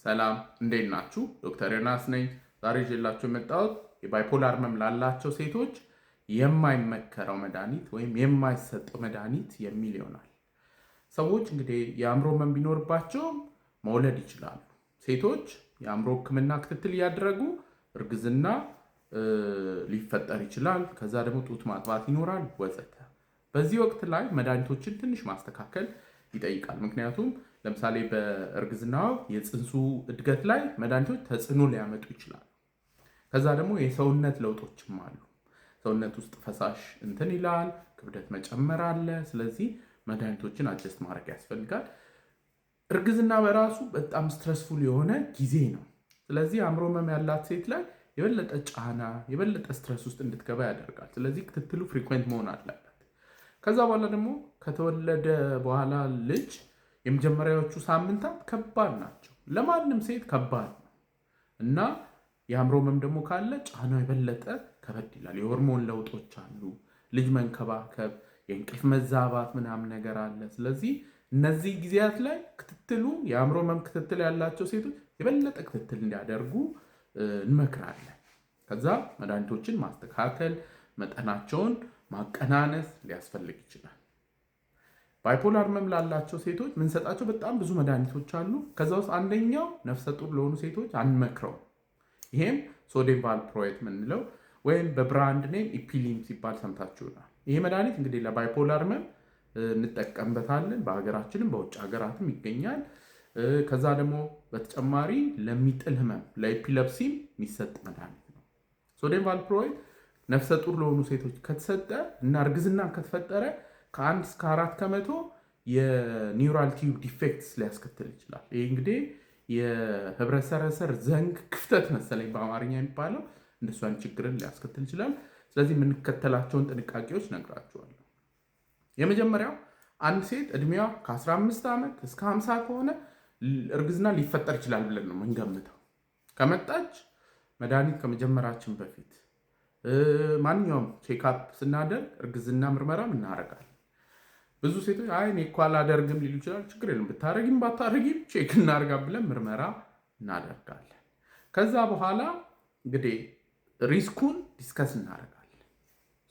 ሰላም እንዴት ናችሁ? ዶክተር ዮናስ ነኝ። ዛሬ ይዤላችሁ የመጣሁት የባይፖላር ህመም ላላቸው ሴቶች የማይመከረው መድኃኒት ወይም የማይሰጠው መድኃኒት የሚል ይሆናል። ሰዎች እንግዲህ የአእምሮ ህመም ቢኖርባቸውም መውለድ ይችላሉ። ሴቶች የአእምሮ ህክምና ክትትል እያደረጉ እርግዝና ሊፈጠር ይችላል። ከዛ ደግሞ ጡት ማጥባት ይኖራል ወዘተ። በዚህ ወቅት ላይ መድኃኒቶችን ትንሽ ማስተካከል ይጠይቃል። ምክንያቱም ለምሳሌ በእርግዝና የፅንሱ እድገት ላይ መድኃኒቶች ተጽዕኖ ሊያመጡ ይችላሉ። ከዛ ደግሞ የሰውነት ለውጦችም አሉ። ሰውነት ውስጥ ፈሳሽ እንትን ይላል፣ ክብደት መጨመር አለ። ስለዚህ መድኃኒቶችን አጀስት ማድረግ ያስፈልጋል። እርግዝና በራሱ በጣም ስትረስፉል የሆነ ጊዜ ነው። ስለዚህ አእምሮ ህመም ያላት ሴት ላይ የበለጠ ጫና፣ የበለጠ ስትረስ ውስጥ እንድትገባ ያደርጋል። ስለዚህ ክትትሉ ፍሪኩዌንት መሆን አለበት። ከዛ በኋላ ደግሞ ከተወለደ በኋላ ልጅ የመጀመሪያዎቹ ሳምንታት ከባድ ናቸው። ለማንም ሴት ከባድ ነው እና የአእምሮ ህመም ደግሞ ካለ ጫናው የበለጠ ከበድ ይላል። የሆርሞን ለውጦች አሉ፣ ልጅ መንከባከብ፣ የእንቅልፍ መዛባት ምናምን ነገር አለ። ስለዚህ እነዚህ ጊዜያት ላይ ክትትሉ የአእምሮ ህመም ክትትል ያላቸው ሴቶች የበለጠ ክትትል እንዲያደርጉ እንመክራለን። ከዛ መድኃኒቶችን ማስተካከል፣ መጠናቸውን ማቀናነስ ሊያስፈልግ ይችላል። ባይፖላር ህመም ላላቸው ሴቶች ምንሰጣቸው በጣም ብዙ መድኃኒቶች አሉ። ከዛ ውስጥ አንደኛው ነፍሰ ጡር ለሆኑ ሴቶች አንመክረው። ይሄም ሶዲየም ቫልፕሮይት የምንለው ወይም በብራንድ ኔም ኢፒሊም ሲባል ሰምታችሁናል። ይሄ መድኃኒት እንግዲህ ለባይፖላር ህመም እንጠቀምበታለን። በሀገራችንም በውጭ ሀገራትም ይገኛል። ከዛ ደግሞ በተጨማሪ ለሚጥል ህመም ለኤፒለፕሲም የሚሰጥ መድኃኒት ነው። ሶዲየም ቫልፕሮይት ነፍሰ ጡር ለሆኑ ሴቶች ከተሰጠ እና እርግዝና ከተፈጠረ ከ1 እስከ 4 ከመቶ የኒውራል ቲዩብ ዲፌክትስ ሊያስከትል ይችላል። ይህ እንግዲህ የህብረሰረሰር ዘንግ ክፍተት መሰለኝ በአማርኛ የሚባለው እንደሱ አይነት ችግርን ሊያስከትል ይችላል። ስለዚህ የምንከተላቸውን ጥንቃቄዎች ነግራችኋለሁ። የመጀመሪያው አንድ ሴት እድሜዋ ከ15 ዓመት እስከ 50 ከሆነ እርግዝና ሊፈጠር ይችላል ብለን ነው የምንገምተው። ከመጣች መድኃኒት ከመጀመራችን በፊት ማንኛውም ቼክአፕ ስናደርግ እርግዝና ምርመራም እናደርጋለን። ብዙ ሴቶች አይ እኔ እኮ አላደርግም ሊሉ ይችላል። ችግር የለም፣ ብታረጊም ባታረጊም ቼክ እናደርጋ ብለን ምርመራ እናደርጋለን። ከዛ በኋላ እንግዲህ ሪስኩን ዲስከስ እናደርጋለን።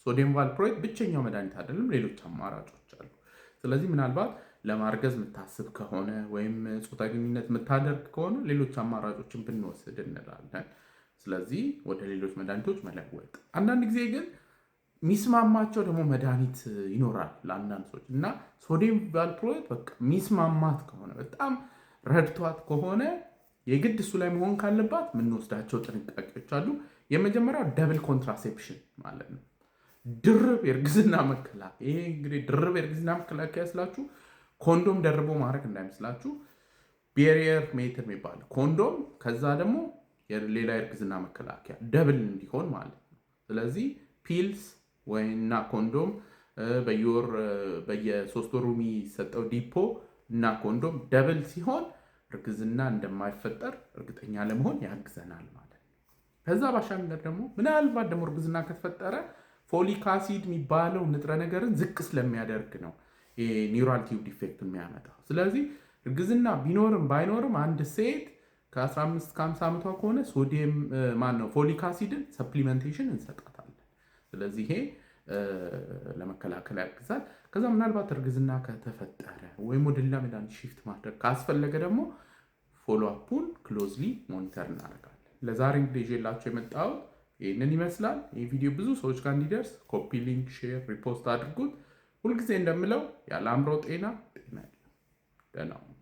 ሶዲየም ቫልፕሮይት ብቸኛው መድኃኒት አይደለም፣ ሌሎች አማራጮች አሉ። ስለዚህ ምናልባት ለማርገዝ የምታስብ ከሆነ ወይም ጾታዊ ግንኙነት የምታደርግ ከሆነ ሌሎች አማራጮችን ብንወስድ እንላለን። ስለዚህ ወደ ሌሎች መድኃኒቶች መለወጥ። አንዳንድ ጊዜ ግን ሚስማማቸው ደግሞ መድኃኒት ይኖራል ለአንዳንድ ሰዎች እና ሶዲየም ቫልፕሮይት በቃ ሚስማማት ከሆነ በጣም ረድቷት ከሆነ የግድ እሱ ላይ መሆን ካለባት የምንወስዳቸው ጥንቃቄዎች አሉ። የመጀመሪያው ደብል ኮንትራሴፕሽን ማለት ነው፣ ድርብ የእርግዝና መከላከያ። ይሄ እንግዲህ ድርብ የእርግዝና መከላከያ ስላችሁ ኮንዶም ደርቦ ማድረግ እንዳይመስላችሁ። ቤሪየር ሜትር የሚባል ኮንዶም፣ ከዛ ደግሞ ሌላ የእርግዝና መከላከያ ደብል እንዲሆን ማለት ነው። ስለዚህ ፒልስ ወይና ኮንዶም በየ3 ወሩ የሚሰጠው ዲፖ እና ኮንዶም ደብል ሲሆን እርግዝና እንደማይፈጠር እርግጠኛ ለመሆን ያግዘናል ማለት ነው። ከዛ ባሻገር ደግሞ ምናልባት ደግሞ እርግዝና ከተፈጠረ ፎሊክ አሲድ የሚባለው ንጥረ ነገርን ዝቅ ስለሚያደርግ ነው ኒውራል ቲዩብ ዲፌክት የሚያመጣው። ስለዚህ እርግዝና ቢኖርም ባይኖርም አንድ ሴት ከ15 እስከ 50 ዓመቷ ከሆነ ሶዲየም ፎሊክ አሲድን ሰፕሊመንቴሽን እንሰጣታለን። ስለዚህ ይሄ ለመከላከል ያግዛል። ከዛ ምናልባት እርግዝና ከተፈጠረ ወይም ወደ ሌላ መድኃኒት ሺፍት ማድረግ ካስፈለገ ደግሞ ፎሎ አፑን ክሎዝሊ ሞኒተር እናደርጋለን። ለዛሬ እንግዲህ ይዤላችሁ የመጣሁት ይህንን ይመስላል። ይህ ቪዲዮ ብዙ ሰዎች ጋር እንዲደርስ ኮፒ፣ ሊንክ፣ ሼር፣ ሪፖስት አድርጉት። ሁልጊዜ እንደምለው ያለ አእምሮ ጤና የለም። ደህና ሁኑ።